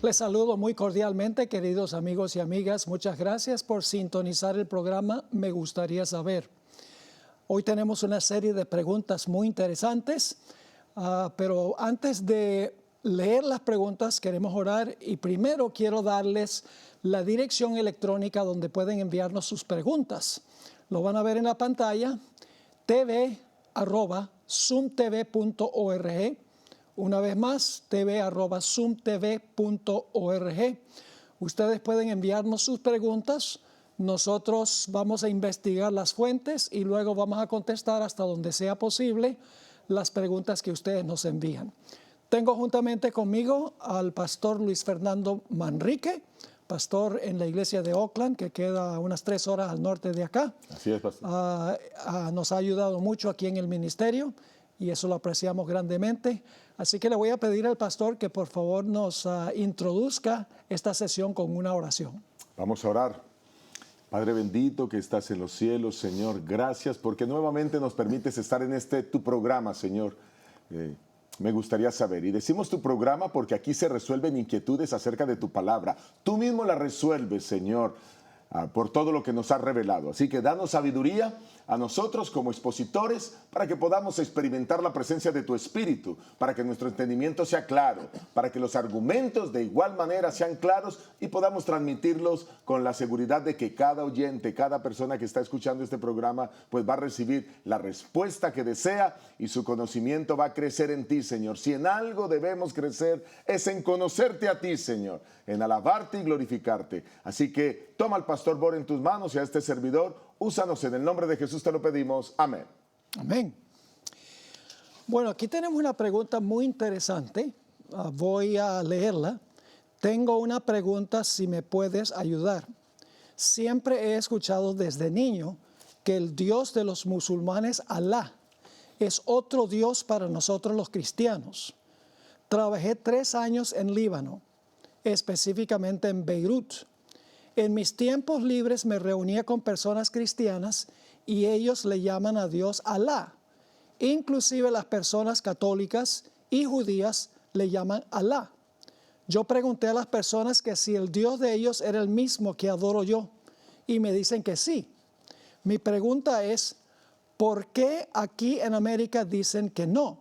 Les saludo muy cordialmente, queridos amigos y amigas. Muchas gracias por sintonizar el programa Me Gustaría Saber. Hoy tenemos una serie de preguntas muy interesantes, pero antes de leer las preguntas queremos orar y primero quiero darles la dirección electrónica donde pueden enviarnos sus preguntas. Lo van a ver en la pantalla, tv@zoomtv.org. Una vez más, tv@zoomtv.org. Ustedes pueden enviarnos sus preguntas. Nosotros vamos a investigar las fuentes y luego vamos a contestar hasta donde sea posible las preguntas que ustedes nos envían. Tengo juntamente conmigo al pastor Luis Fernando Manrique, pastor en la iglesia de Oakland, que queda a unas 3 horas al norte de acá. Así es, pastor. Nos ha ayudado mucho aquí en el ministerio y eso lo apreciamos grandemente. Así que le voy a pedir al pastor que por favor nos introduzca esta sesión con una oración. Vamos a orar. Padre bendito que estás en los cielos, Señor, gracias porque nuevamente nos permites estar en tu programa, Señor. Me gustaría saber, y decimos tu programa porque aquí se resuelven inquietudes acerca de tu palabra. Tú mismo la resuelves, Señor, por todo lo que nos has revelado. Así que danos sabiduría a nosotros como expositores para que podamos experimentar la presencia de tu Espíritu, para que nuestro entendimiento sea claro, para que los argumentos de igual manera sean claros y podamos transmitirlos con la seguridad de que cada oyente, cada persona que está escuchando este programa, pues va a recibir la respuesta que desea y su conocimiento va a crecer en ti, Señor. Si en algo debemos crecer es en conocerte a ti, Señor, en alabarte y glorificarte. Así que toma al pastor Bor en tus manos y a este servidor, úsanos en el nombre de Jesús te lo pedimos. Amén. Amén. Bueno, aquí tenemos una pregunta muy interesante. Voy a leerla. Tengo una pregunta, si me puedes ayudar. Siempre he escuchado desde niño que el Dios de los musulmanes, Alá, es otro Dios para nosotros los cristianos. Trabajé 3 años en Líbano, específicamente en Beirut. En mis tiempos libres me reunía con personas cristianas y ellos le llaman a Dios Alá. Inclusive las personas católicas y judías le llaman Alá. Yo pregunté a las personas que si el Dios de ellos era el mismo que adoro yo y me dicen que sí. Mi pregunta es, ¿por qué aquí en América dicen que no?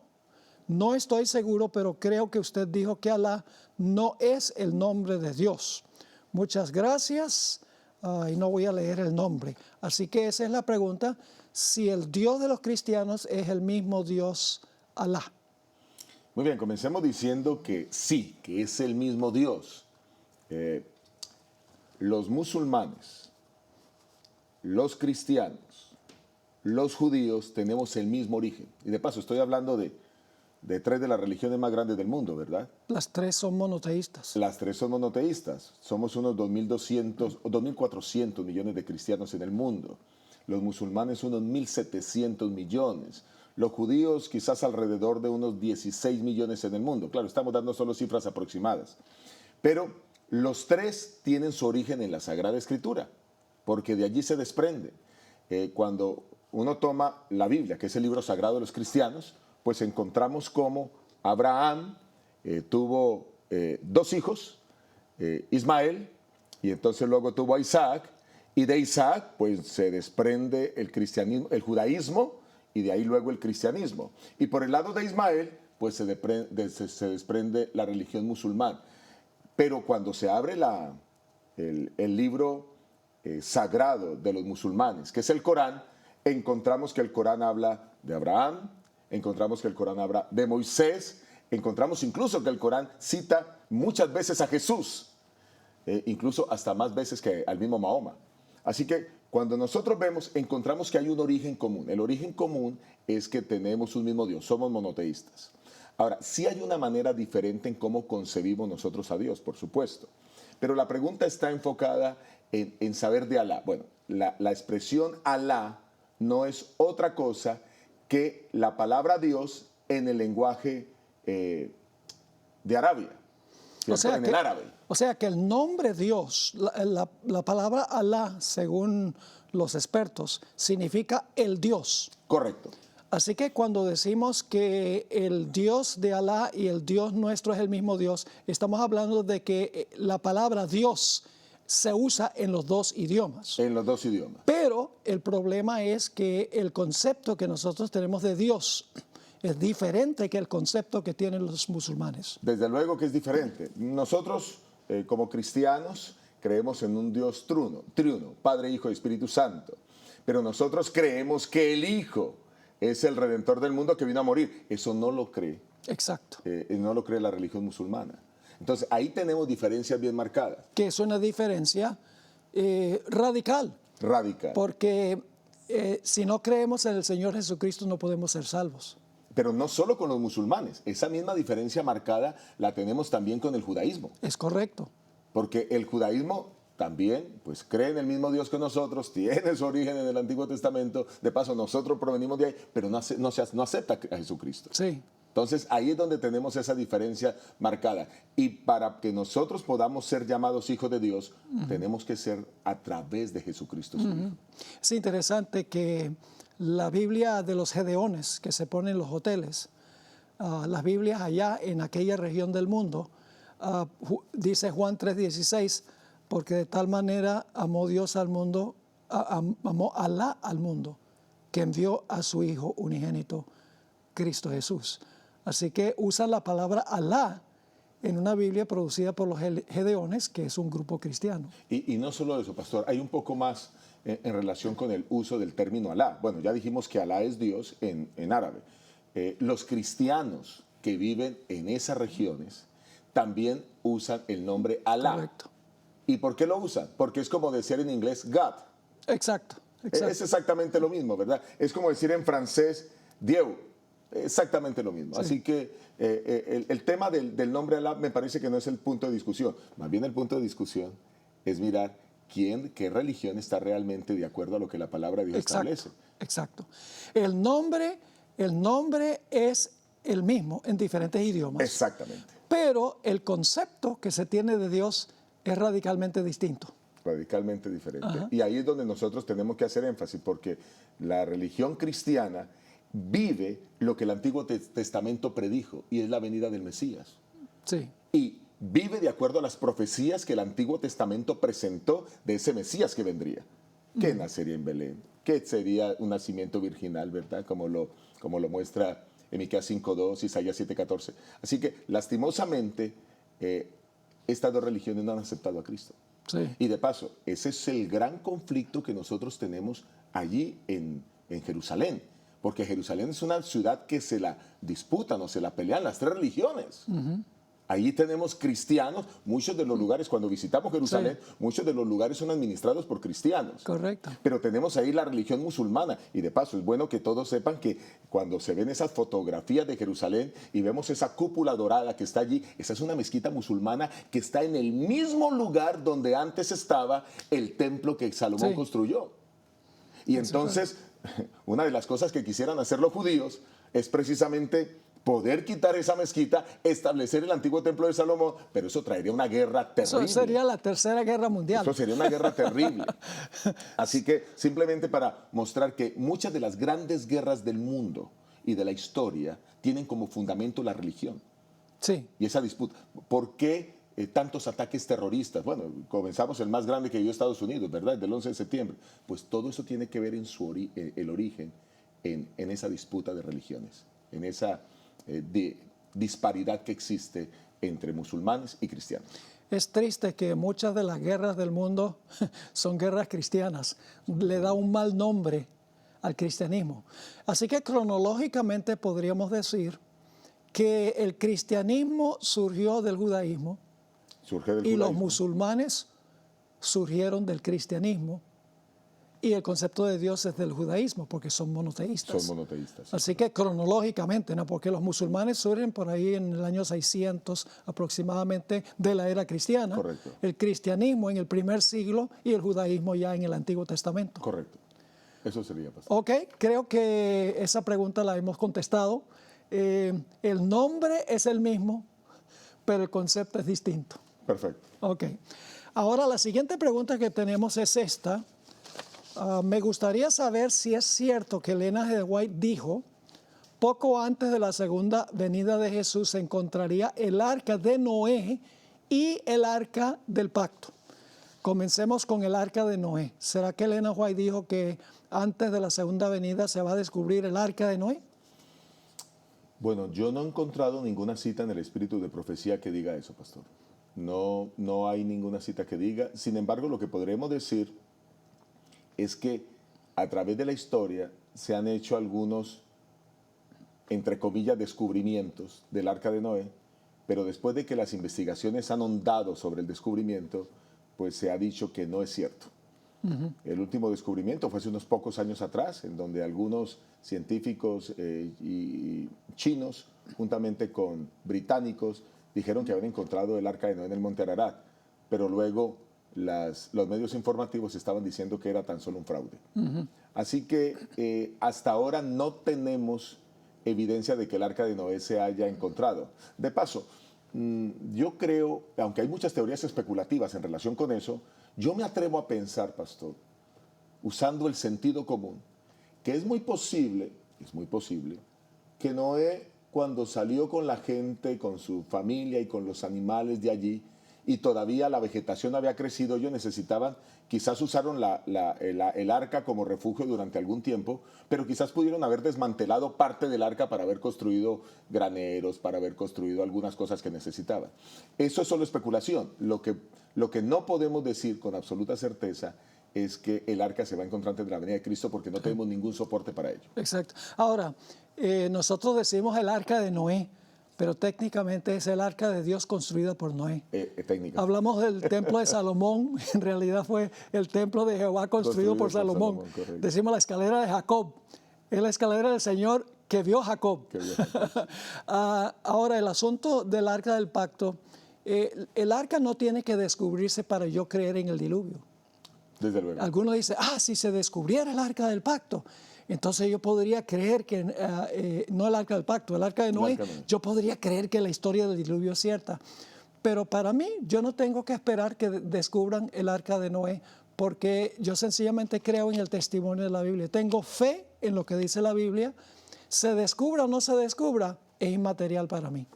No estoy seguro, pero creo que usted dijo que Alá no es el nombre de Dios. Muchas gracias, y no voy a leer el nombre. Así que esa es la pregunta, si el Dios de los cristianos es el mismo Dios, Alá. Muy bien, comencemos diciendo que sí, que es el mismo Dios. Los musulmanes, los cristianos, los judíos tenemos el mismo origen. Y de paso estoy hablando de 3 de las religiones más grandes del mundo, ¿verdad? Las 3 son monoteístas. Las 3 son monoteístas. Somos unos 2.200 o 2.400 millones de cristianos en el mundo. Los musulmanes unos 1.700 millones. Los judíos quizás alrededor de unos 16 millones en el mundo. Claro, estamos dando solo cifras aproximadas. Pero los 3 tienen su origen en la Sagrada Escritura, porque de allí se desprende. Cuando uno toma la Biblia, que es el libro sagrado de los cristianos, pues encontramos cómo Abraham tuvo 2 hijos, Ismael, y entonces luego tuvo a Isaac, y de Isaac pues se desprende el cristianismo, el judaísmo, y de ahí luego el cristianismo. Y por el lado de Ismael pues se desprende la religión musulmana. Pero cuando se abre el libro sagrado de los musulmanes, que es el Corán, encontramos que el Corán habla de Abraham, encontramos que el Corán habla de Moisés, encontramos incluso que el Corán cita muchas veces a Jesús, incluso hasta más veces que al mismo Mahoma. Así que cuando nosotros vemos, encontramos que hay un origen común. El origen común es que tenemos un mismo Dios, somos monoteístas. Ahora, sí hay una manera diferente en cómo concebimos nosotros a Dios, por supuesto. Pero la pregunta está enfocada en saber de Alá. Bueno, la expresión Alá no es otra cosa que la palabra Dios en el lenguaje de Arabia, en el árabe. O sea que el nombre Dios, la palabra Alá, según los expertos, significa el Dios. Correcto. Así que cuando decimos que el Dios de Alá y el Dios nuestro es el mismo Dios, estamos hablando de que la palabra Dios se usa en los dos idiomas. En los dos idiomas. Pero el problema es que el concepto que nosotros tenemos de Dios es diferente que el concepto que tienen los musulmanes. Desde luego que es diferente. Nosotros, como cristianos, creemos en un Dios triuno, Padre, Hijo y Espíritu Santo. Pero nosotros creemos que el Hijo es el Redentor del mundo que vino a morir. Eso no lo cree. Exacto. No lo cree la religión musulmana. Entonces, ahí tenemos diferencias bien marcadas. Que es una diferencia radical. Radical. Porque si no creemos en el Señor Jesucristo no podemos ser salvos. Pero no solo con los musulmanes. Esa misma diferencia marcada la tenemos también con el judaísmo. Es correcto. Porque el judaísmo también pues, cree en el mismo Dios que nosotros, tiene su origen en el Antiguo Testamento. De paso, nosotros provenimos de ahí, pero no acepta a Jesucristo. Sí. Entonces, ahí es donde tenemos esa diferencia marcada. Y para que nosotros podamos ser llamados hijos de Dios, tenemos que ser a través de Jesucristo. Su Hijo. Es interesante que la Biblia de los Gedeones que se ponen en los hoteles, las Biblias allá en aquella región del mundo, dice Juan 3:16, porque de tal manera amó Dios al mundo, amó Alá al mundo, que envió a su Hijo unigénito, Cristo Jesús. Así que usan la palabra Alá en una Biblia producida por los Gedeones, que es un grupo cristiano. Y no solo eso, pastor, hay un poco más en relación con el uso del término Alá. Bueno, ya dijimos que Alá es Dios en árabe. Los cristianos que viven en esas regiones también usan el nombre Alá. Correcto. ¿Y por qué lo usan? Porque es como decir en inglés God. Exacto. Es exactamente lo mismo, ¿verdad? Es como decir en francés Dieu. Exactamente lo mismo. Sí. Así que el tema del nombre Alá me parece que no es el punto de discusión. Más bien el punto de discusión es mirar qué religión está realmente de acuerdo a lo que la palabra de Dios establece. Exacto. El nombre es el mismo en diferentes idiomas. Exactamente. Pero el concepto que se tiene de Dios es radicalmente distinto. Radicalmente diferente. Ajá. Y ahí es donde nosotros tenemos que hacer énfasis, porque la religión cristiana vive lo que el Antiguo Testamento predijo, y es la venida del Mesías. Sí. Y vive de acuerdo a las profecías que el Antiguo Testamento presentó de ese Mesías que vendría, que nacería en Belén, que sería un nacimiento virginal, ¿verdad? Como lo muestra Miqueas 5:2, Isaías 7:14. Así que, lastimosamente, estas dos religiones no han aceptado a Cristo. Sí. Y de paso, ese es el gran conflicto que nosotros tenemos allí en Jerusalén. Porque Jerusalén es una ciudad que se la disputan o se la pelean las tres religiones. Allí tenemos cristianos, muchos de los lugares, cuando visitamos Jerusalén, sí, muchos de los lugares son administrados por cristianos. Correcto. Pero tenemos ahí la religión musulmana. Y de paso, es bueno que todos sepan que cuando se ven esas fotografías de Jerusalén y vemos esa cúpula dorada que está allí, esa es una mezquita musulmana que está en el mismo lugar donde antes estaba el templo que Salomón construyó. Y entonces, una de las cosas que quisieran hacer los judíos es precisamente poder quitar esa mezquita, establecer el antiguo templo de Salomón, pero eso traería una guerra terrible. Eso sería la Tercera Guerra Mundial. Eso sería una guerra terrible. Así que simplemente para mostrar que muchas de las grandes guerras del mundo y de la historia tienen como fundamento la religión. Sí. Y esa disputa. ¿Por qué tantos ataques terroristas? Bueno, comenzamos el más grande que dio Estados Unidos, ¿verdad? Del 11 de septiembre. Pues todo eso tiene que ver en el origen, en esa disputa de religiones, en esa disparidad que existe entre musulmanes y cristianos. Es triste que muchas de las guerras del mundo son guerras cristianas. Le da un mal nombre al cristianismo. Así que cronológicamente podríamos decir que el cristianismo surgió del judaísmo y los musulmanes surgieron del cristianismo. Y el concepto de Dios es del judaísmo, porque son monoteístas. Son monoteístas. Así que cronológicamente, ¿no? Porque los musulmanes surgen por ahí en el año 600 aproximadamente de la era cristiana. Correcto. El cristianismo en el primer siglo y el judaísmo ya en el Antiguo Testamento. Correcto. Eso sería, pastor. Ok, creo que esa pregunta la hemos contestado. El nombre es el mismo, pero el concepto es distinto. Perfecto. Ok. Ahora la siguiente pregunta que tenemos es esta. Me gustaría saber si es cierto que Elena G. White dijo poco antes de la segunda venida de Jesús se encontraría el arca de Noé y el arca del pacto. Comencemos con el arca de Noé. ¿Será que Elena White dijo que antes de la segunda venida se va a descubrir el arca de Noé? Bueno, yo no he encontrado ninguna cita en el espíritu de profecía que diga eso, pastor. No, no hay ninguna cita que diga. Sin embargo, lo que podremos decir es que a través de la historia se han hecho algunos, entre comillas, descubrimientos del arca de Noé, pero después de que las investigaciones han ahondado sobre el descubrimiento, pues se ha dicho que no es cierto. El último descubrimiento fue hace unos pocos años atrás, en donde algunos científicos y chinos, juntamente con británicos, dijeron que habían encontrado el arca de Noé en el Monte Ararat, pero luego los medios informativos estaban diciendo que era tan solo un fraude. Así que hasta ahora no tenemos evidencia de que el arca de Noé se haya encontrado. De paso, yo creo, aunque hay muchas teorías especulativas en relación con eso, yo me atrevo a pensar, pastor, usando el sentido común, que es muy posible que Noé, cuando salió con la gente, con su familia y con los animales de allí, y todavía la vegetación había crecido, ellos necesitaban, quizás usaron el arca como refugio durante algún tiempo, pero quizás pudieron haber desmantelado parte del arca para haber construido graneros, para haber construido algunas cosas que necesitaban. Eso es solo especulación. Lo que no podemos decir con absoluta certeza es que el arca se va a encontrar antes de la venida de Cristo porque no tenemos ningún soporte para ello. Exacto. Ahora, nosotros decimos el arca de Noé, pero técnicamente es el arca de Dios construida por Noé. Técnica. Hablamos del templo de Salomón, en realidad fue el templo de Jehová construido por Salomón. Decimos la escalera de Jacob, es la escalera del Señor que vio Jacob. Ahora, el asunto del arca del pacto, el arca no tiene que descubrirse para yo creer en el diluvio. Desde luego. Algunos dicen, si se descubriera el arca del pacto, entonces yo podría creer que, no el arca del pacto, el arca de Noé, yo podría creer que la historia del diluvio es cierta. Pero para mí, yo no tengo que esperar que descubran el arca de Noé, porque yo sencillamente creo en el testimonio de la Biblia. Tengo fe en lo que dice la Biblia. Se descubra o no se descubra, es inmaterial para mí.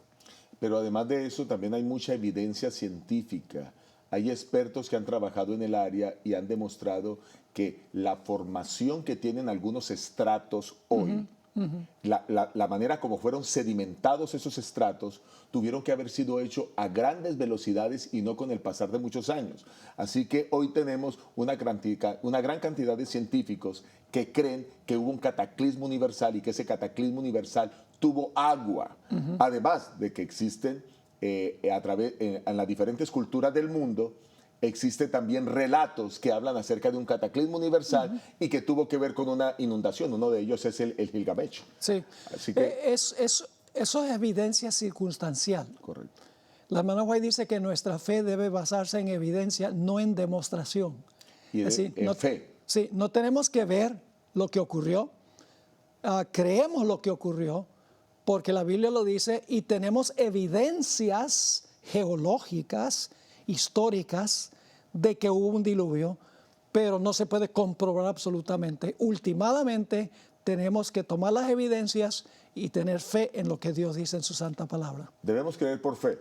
Pero además de eso, también hay mucha evidencia científica. Hay expertos que han trabajado en el área y han demostrado que la formación que tienen algunos estratos hoy, la manera como fueron sedimentados esos estratos, tuvieron que haber sido hechos a grandes velocidades y no con el pasar de muchos años. Así que hoy tenemos una gran cantidad de científicos que creen que hubo un cataclismo universal y que ese cataclismo universal tuvo agua. Además de que existen en las diferentes culturas del mundo, existen también relatos que hablan acerca de un cataclismo universal y que tuvo que ver con una inundación. Uno de ellos es el Gilgamesh. Sí, así que, eso es evidencia circunstancial. Correcto. La hermana White dice que nuestra fe debe basarse en evidencia, no en demostración. Y en fe. Sí, no tenemos que ver lo que ocurrió, creemos lo que ocurrió, porque la Biblia lo dice y tenemos evidencias geológicas, históricas, de que hubo un diluvio, pero no se puede comprobar absolutamente. Últimamente tenemos que tomar las evidencias y tener fe en lo que Dios dice en su santa palabra. Debemos creer por fe.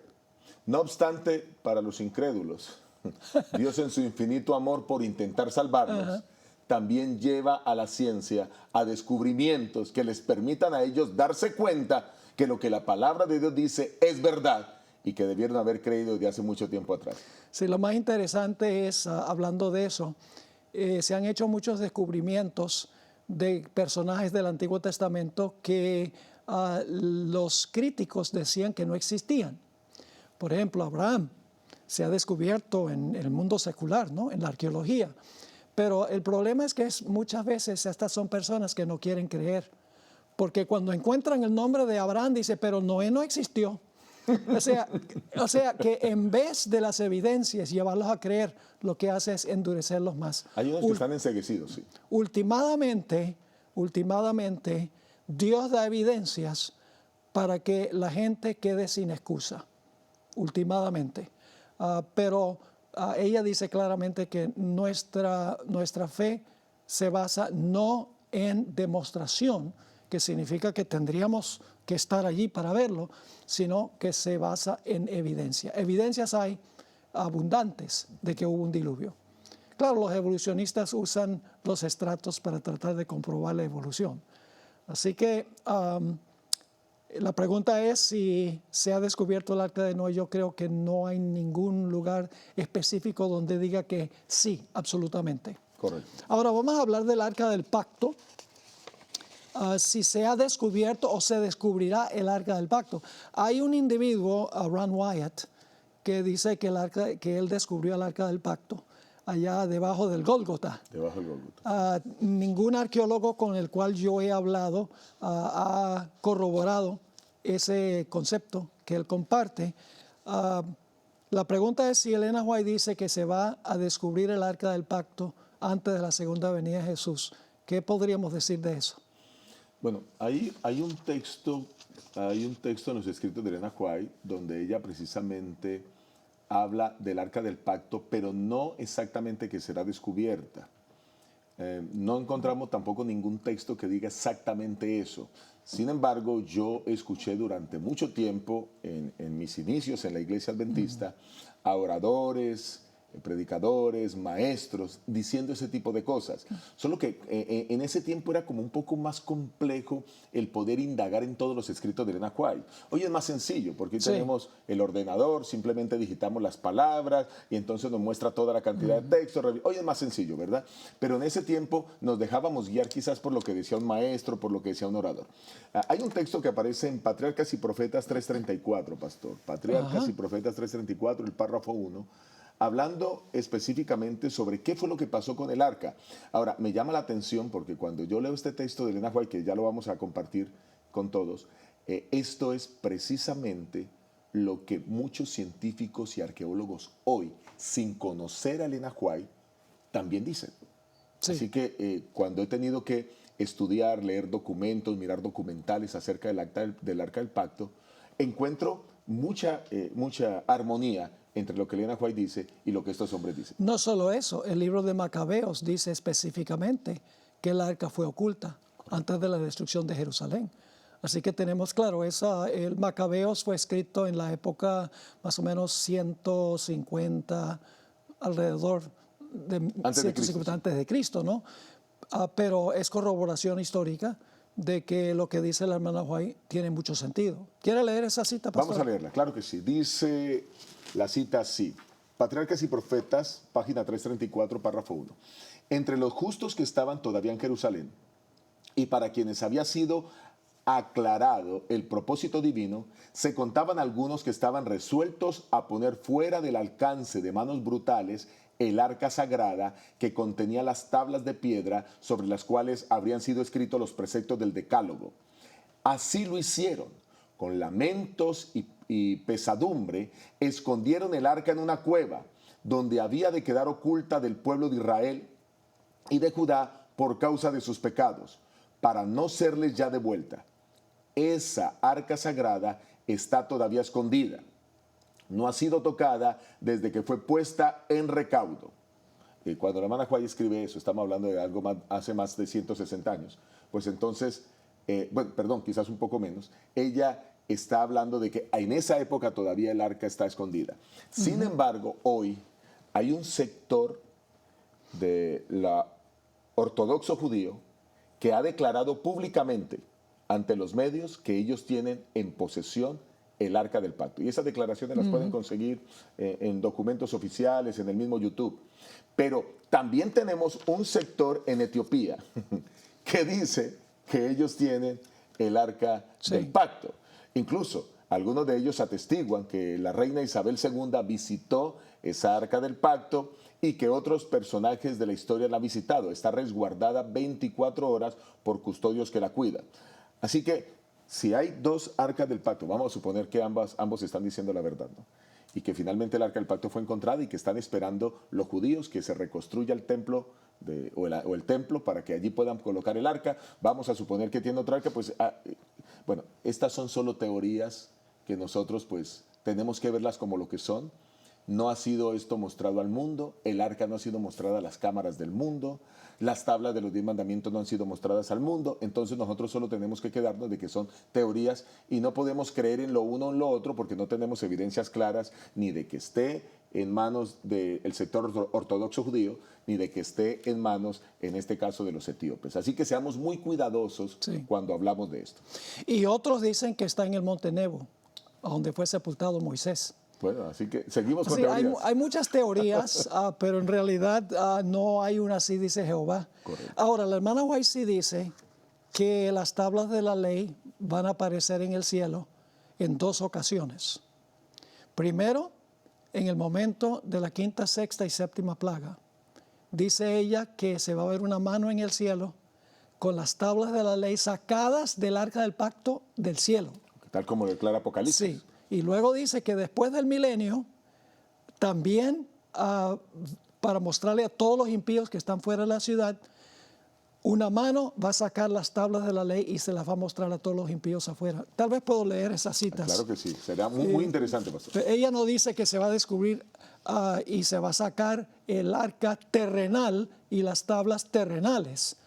No obstante, para los incrédulos, Dios en su infinito amor por intentar salvarnos, también lleva a la ciencia a descubrimientos que les permitan a ellos darse cuenta que lo que la palabra de Dios dice es verdad y que debieron haber creído desde hace mucho tiempo atrás. Sí, lo más interesante es, hablando de eso, se han hecho muchos descubrimientos de personajes del Antiguo Testamento que los críticos decían que no existían. Por ejemplo, Abraham se ha descubierto en el mundo secular, ¿no? En la arqueología. Pero el problema es que muchas veces estas son personas que no quieren creer, porque cuando encuentran el nombre de Abraham dice, pero Noé no existió. O sea que en vez de las evidencias llevarlos a creer, lo que hace es endurecerlos más. Hay unos que están enceguecidos, sí. Últimamente, Dios da evidencias para que la gente quede sin excusa. Últimamente. Pero ella dice claramente que nuestra fe se basa no en demostración, que significa que tendríamos que estar allí para verlo, sino que se basa en evidencia. Evidencias hay abundantes de que hubo un diluvio. Claro, los evolucionistas usan los estratos para tratar de comprobar la evolución. Así que la pregunta es si se ha descubierto el Arca de Noé. Yo creo que no hay ningún lugar específico donde diga que sí, absolutamente. Correcto. Ahora vamos a hablar del Arca del Pacto. Si se ha descubierto o se descubrirá el Arca del Pacto. Hay un individuo, Ron Wyatt, que dice que él descubrió el Arca del Pacto allá debajo del Gólgota. Debajo del Gólgota. Ningún arqueólogo con el cual yo he hablado ha corroborado ese concepto que él comparte. La pregunta es si Elena White dice que se va a descubrir el Arca del Pacto antes de la segunda venida de Jesús. ¿Qué podríamos decir de eso? Bueno, hay un texto en los escritos de Elena White donde ella precisamente habla del Arca del Pacto, pero no exactamente que será descubierta. No encontramos tampoco ningún texto que diga exactamente eso. Sin embargo, yo escuché durante mucho tiempo, en mis inicios en la iglesia adventista, a oradores, predicadores, maestros, diciendo ese tipo de cosas. Solo que en ese tiempo era como un poco más complejo el poder indagar en todos los escritos de Elena White. Hoy es más sencillo, porque hoy tenemos el ordenador, simplemente digitamos las palabras y entonces nos muestra toda la cantidad de textos. Hoy es más sencillo, ¿verdad? Pero en ese tiempo nos dejábamos guiar quizás por lo que decía un maestro, por lo que decía un orador. Hay un texto que aparece en Patriarcas y Profetas 3.34, pastor. Patriarcas y Profetas 3.34, el párrafo 1. Hablando específicamente sobre qué fue lo que pasó con el arca. Ahora, me llama la atención porque cuando yo leo este texto de Elena White, que ya lo vamos a compartir con todos, esto es precisamente lo que muchos científicos y arqueólogos hoy, sin conocer a Elena White, también dicen. Sí. Así que cuando he tenido que estudiar, leer documentos, mirar documentales acerca del Arca del Pacto, encuentro mucha armonía entre lo que Elena White dice y lo que estos hombres dicen. No solo eso, el libro de Macabeos dice específicamente que el arca fue oculta antes de la destrucción de Jerusalén. Así que tenemos claro, el Macabeos fue escrito en la época más o menos 150, alrededor de antes 150 antes de Cristo, ¿no? Pero es corroboración histórica de que lo que dice la hermana White tiene mucho sentido. ¿Quiere leer esa cita, pastor? Vamos a leerla, claro que sí. Dice la cita así. Patriarcas y Profetas, página 334, párrafo 1. Entre los justos que estaban todavía en Jerusalén y para quienes había sido aclarado el propósito divino, se contaban algunos que estaban resueltos a poner fuera del alcance de manos brutales el arca sagrada que contenía las tablas de piedra sobre las cuales habrían sido escritos los preceptos del Decálogo. Así lo hicieron. Con lamentos y pesadumbre, escondieron el arca en una cueva, donde había de quedar oculta del pueblo de Israel y de Judá por causa de sus pecados, para no serles ya devuelta. Esa arca sagrada está todavía escondida. No ha sido tocada desde que fue puesta en recaudo. Cuando la hermana White escribe eso, estamos hablando de algo hace más de 160 años, pues entonces, quizás un poco menos, ella está hablando de que en esa época todavía el arca está escondida. Sin embargo, hoy hay un sector de la ortodoxo judío que ha declarado públicamente ante los medios que ellos tienen en posesión el Arca del Pacto. Y esas declaraciones las pueden conseguir en documentos oficiales, en el mismo YouTube. Pero también tenemos un sector en Etiopía que dice que ellos tienen el Arca del Pacto. Incluso algunos de ellos atestiguan que la reina Isabel II visitó esa Arca del Pacto y que otros personajes de la historia la han visitado. Está resguardada 24 horas por custodios que la cuidan. Así que si hay dos arcas del pacto, vamos a suponer que ambos están diciendo la verdad, ¿no? Y que finalmente el arca del pacto fue encontrada y que están esperando los judíos que se reconstruya el templo o el templo para que allí puedan colocar el arca. Vamos a suponer que tiene otra arca, pues bueno, estas son solo teorías que nosotros pues tenemos que verlas como lo que son. no ha sido esto mostrado al mundo, el arca no ha sido mostrada a las cámaras del mundo, las tablas de los 10 mandamientos no han sido mostradas al mundo, entonces nosotros solo tenemos que quedarnos de que son teorías y no podemos creer en lo uno o en lo otro porque no tenemos evidencias claras ni de que esté en manos del sector ortodoxo judío, ni de que esté en manos, en este caso, de los etíopes. Así que seamos muy cuidadosos cuando hablamos de esto. Y otros dicen que está en el Monte Nebo, donde fue sepultado Moisés. Bueno, así que seguimos con Sí, teorías. hay muchas teorías, pero en realidad no hay una así, dice Jehová. Correcto. Ahora, la hermana White sí dice que las tablas de la ley van a aparecer en el cielo en 2 ocasiones. Primero, en el momento de la 5ª, 6ª y 7ª plaga. Dice ella que se va a ver una mano en el cielo con las tablas de la ley sacadas del arca del pacto del cielo. Tal como lo declara Apocalipsis. Sí, y luego dice que después del milenio, también para mostrarle a todos los impíos que están fuera de la ciudad, una mano va a sacar las tablas de la ley y se las va a mostrar a todos los impíos afuera. Tal vez puedo leer esas citas. Claro que sí, será muy interesante, pastor. Ella no dice que se va a descubrir y se va a sacar el arca terrenal y las tablas terrenales,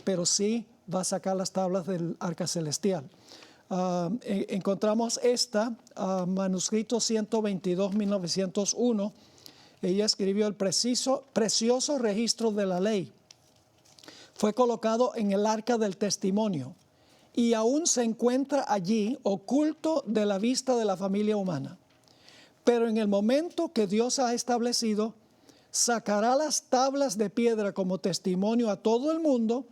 pero sí va a sacar las tablas del arca celestial. Encontramos manuscrito 122, 1901. Ella escribió el precioso registro de la ley. Fue colocado en el arca del testimonio y aún se encuentra allí oculto de la vista de la familia humana. Pero en el momento que Dios ha establecido, sacará las tablas de piedra como testimonio a todo el mundo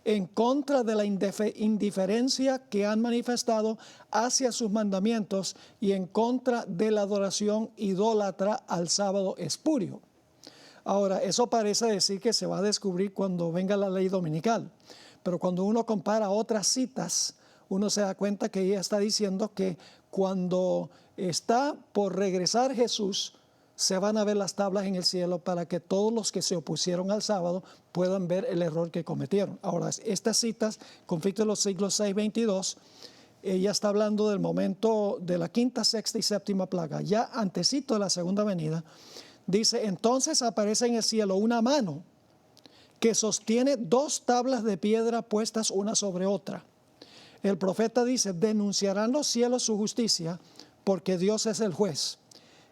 en contra de la indiferencia que han manifestado hacia sus mandamientos y en contra de la adoración idólatra al sábado espurio. Ahora, eso parece decir que se va a descubrir cuando venga la ley dominical, pero cuando uno compara otras citas, uno se da cuenta que ella está diciendo que cuando está por regresar Jesús, se van a ver las tablas en el cielo para que todos los que se opusieron al sábado puedan ver el error que cometieron. Ahora, estas citas, conflicto de los siglos 6, 22, ella está hablando del momento de la 5ª, 6ª y 7ª plaga, ya antecito de la segunda venida. Dice, entonces aparece en el cielo una mano que sostiene 2 tablas de piedra puestas una sobre otra. El profeta dice, denunciarán los cielos su justicia, porque Dios es el juez.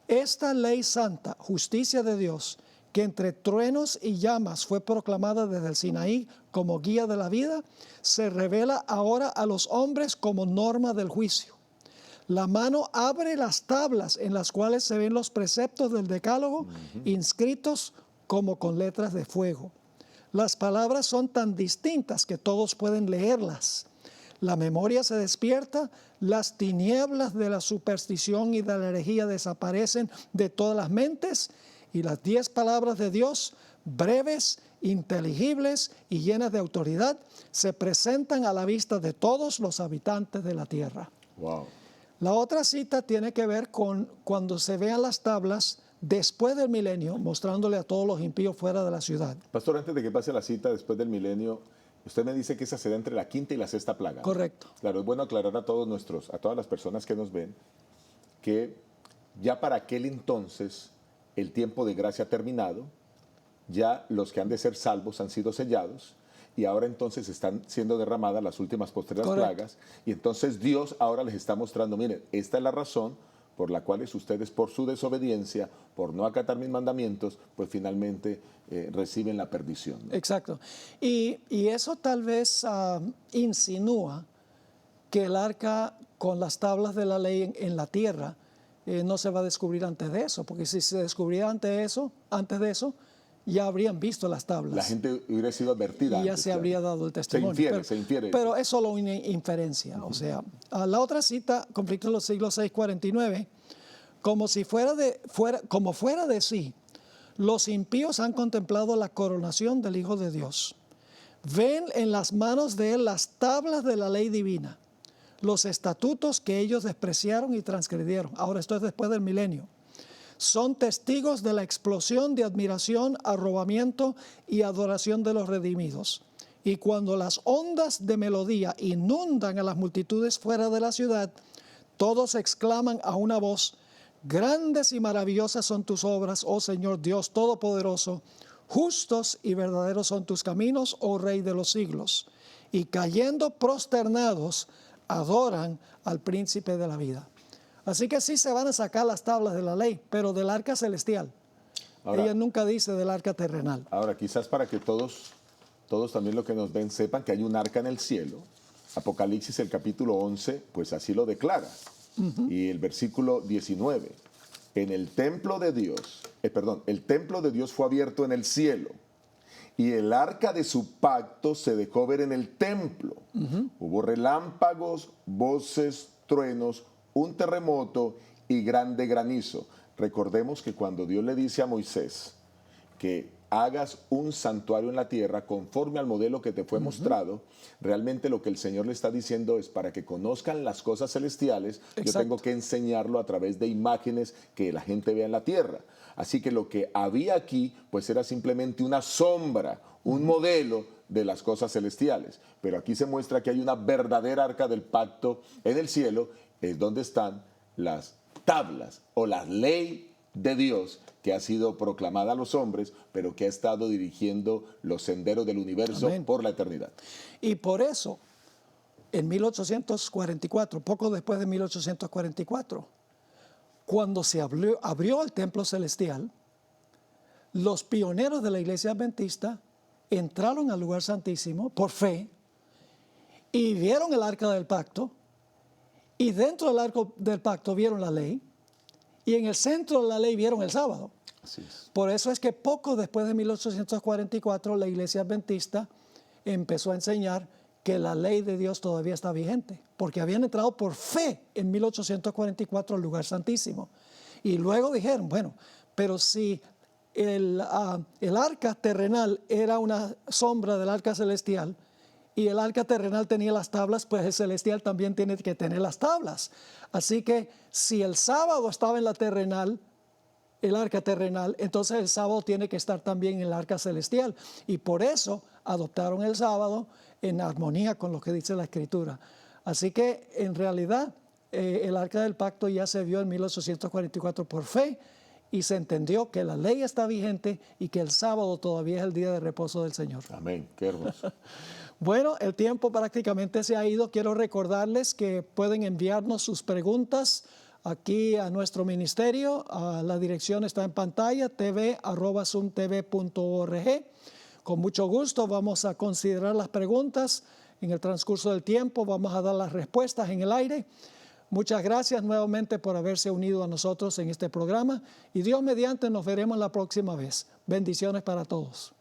Esta ley santa, justicia de Dios, que entre truenos y llamas fue proclamada desde el Sinaí como guía de la vida, se revela ahora a los hombres como norma del juicio. La mano abre las tablas en las cuales se ven los preceptos del decálogo inscritos como con letras de fuego. Las palabras son tan distintas que todos pueden leerlas. La memoria se despierta, las tinieblas de la superstición y de la herejía desaparecen de todas las mentes y las 10 palabras de Dios, breves, inteligibles y llenas de autoridad, se presentan a la vista de todos los habitantes de la tierra. Wow. La otra cita tiene que ver con cuando se vean las tablas después del milenio, mostrándole a todos los impíos fuera de la ciudad. Pastor, antes de que pase la cita después del milenio, usted me dice que esa se da entre la 5ª y la 6ª plaga. Correcto. Claro, es bueno aclarar a todas las personas que nos ven, que ya para aquel entonces el tiempo de gracia ha terminado, ya los que han de ser salvos han sido sellados, y ahora entonces están siendo derramadas las últimas postreras plagas, y entonces Dios ahora les está mostrando, miren, esta es la razón por la cual ustedes, por su desobediencia, por no acatar mis mandamientos, pues finalmente reciben la perdición, ¿no? Exacto. Y eso tal vez insinúa que el arca con las tablas de la ley en la tierra no se va a descubrir antes de eso, porque si se descubriera antes de eso, ya habrían visto las tablas. La gente hubiera sido advertida. Y ya antes, se habría dado el testimonio. Se infiere. Pero es solo una inferencia. O sea, la otra cita, conflicto de los siglos 6, 49, como fuera de sí, los impíos han contemplado la coronación del Hijo de Dios. Ven en las manos de él las tablas de la ley divina, los estatutos que ellos despreciaron y transgredieron. Ahora esto es después del milenio. Son testigos de la explosión de admiración, arrobamiento y adoración de los redimidos. Y cuando las ondas de melodía inundan a las multitudes fuera de la ciudad, todos exclaman a una voz, Grandes y maravillosas son tus obras, oh Señor Dios Todopoderoso. Justos y verdaderos son tus caminos, oh Rey de los siglos. Y cayendo prosternados, adoran al príncipe de la vida. Así que sí se van a sacar las tablas de la ley, pero del arca celestial. Ahora, ella nunca dice del arca terrenal. Ahora, quizás para que todos también los que nos ven sepan que hay un arca en el cielo. Apocalipsis, el capítulo 11, pues así lo declara. Y el versículo 19. En el templo de Dios, el templo de Dios fue abierto en el cielo. Y el arca de su pacto se dejó ver en el templo. Hubo relámpagos, voces, truenos, un terremoto y grande granizo. Recordemos que cuando Dios le dice a Moisés que hagas un santuario en la tierra conforme al modelo que te fue mostrado, realmente lo que el Señor le está diciendo es para que conozcan las cosas celestiales, yo tengo que enseñarlo a través de imágenes que la gente vea en la tierra. Así que lo que había aquí pues era simplemente una sombra, un modelo de las cosas celestiales. Pero aquí se muestra que hay una verdadera arca del pacto en el cielo, es donde están las tablas o la ley de Dios que ha sido proclamada a los hombres, pero que ha estado dirigiendo los senderos del universo por la eternidad. Y por eso, en 1844, poco después de 1844, cuando se abrió el templo celestial, los pioneros de la iglesia adventista entraron al lugar santísimo por fe y vieron el arca del pacto, y dentro del arca del pacto vieron la ley, y en el centro de la ley vieron el sábado. Así es. Por eso es que poco después de 1844 la iglesia adventista empezó a enseñar que la ley de Dios todavía está vigente, porque habían entrado por fe en 1844 al lugar santísimo. Y luego dijeron, bueno, pero si el arca terrenal era una sombra del arca celestial, y el arca terrenal tenía las tablas, pues el celestial también tiene que tener las tablas. Así que si el sábado estaba en la terrenal, el arca terrenal, entonces el sábado tiene que estar también en el arca celestial. Y por eso adoptaron el sábado en armonía con lo que dice la Escritura. Así que en realidad el arca del pacto ya se vio en 1844 por fe, y se entendió que la ley está vigente y que el sábado todavía es el día de reposo del Señor. Amén, qué hermoso. Bueno, el tiempo prácticamente se ha ido. Quiero recordarles que pueden enviarnos sus preguntas aquí a nuestro ministerio. La dirección está en pantalla, tv@zoomtv.org. Con mucho gusto vamos a considerar las preguntas. En el transcurso del tiempo vamos a dar las respuestas en el aire. Muchas gracias nuevamente por haberse unido a nosotros en este programa. Y Dios mediante nos veremos la próxima vez. Bendiciones para todos.